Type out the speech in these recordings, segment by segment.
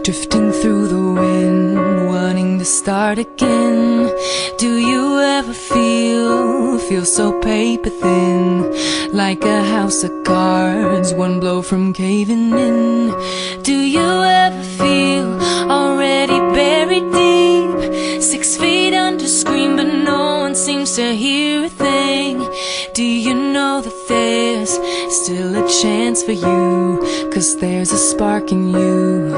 drifting through the wind, wanting to start again. Do you ever feel so paper thin, like a house of cards, one blow from caving in? Do you ever feel already buried deep, 6 feet under, scream, but no one seems to hear a thing? Do you know that there's still a chance for you, 'cause there's a spark in you.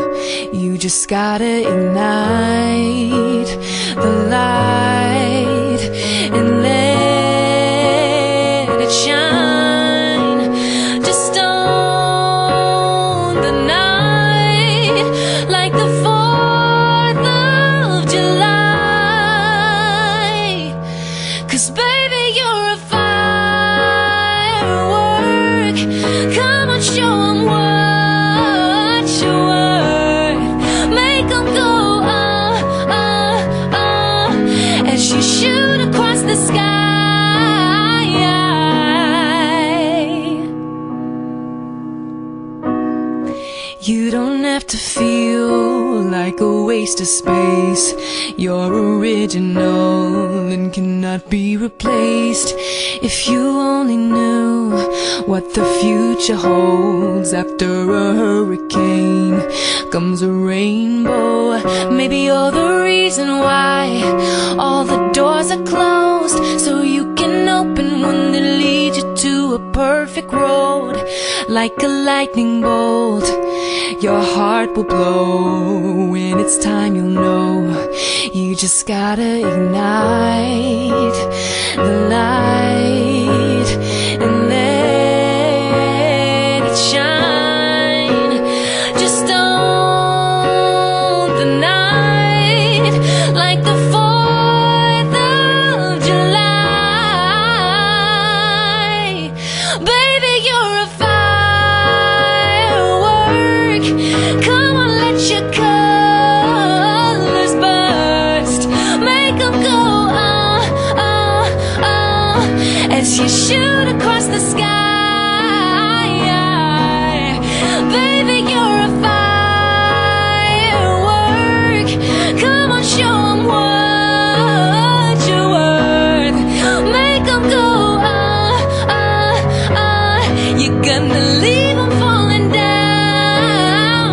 You just gotta ignite the light and let it shine. Just on the night, like the 4th of July. 'Cause baby, you're a firework. Come on, show 'em what you're worth. Make 'em go, as you shoot across the sky. You don't have to feel like a waste of space. You're original and cannot be replaced. If you only knew what the future holds. After a hurricane comes a rainbow. Maybe you're the reason why all the doors are closed, so you can open one that leads you to a perfect road. Like a lightning bolt, your heart will blow. When it's time, you'll know. You just gotta ignite the light and let it shine. Just on the night, like the 4th of July. Baby, you're a firework. Come on, let your colors burst. Make 'em go, as you shoot across the sky. Baby, you're a firework. Come on, show 'em what you're worth. Make 'em go, you're gonna leave 'em falling down.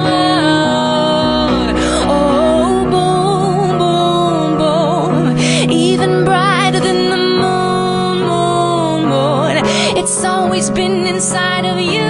Oh, boom, boom, boom, even brighter than the moon, moon, moon. It's always been inside of you.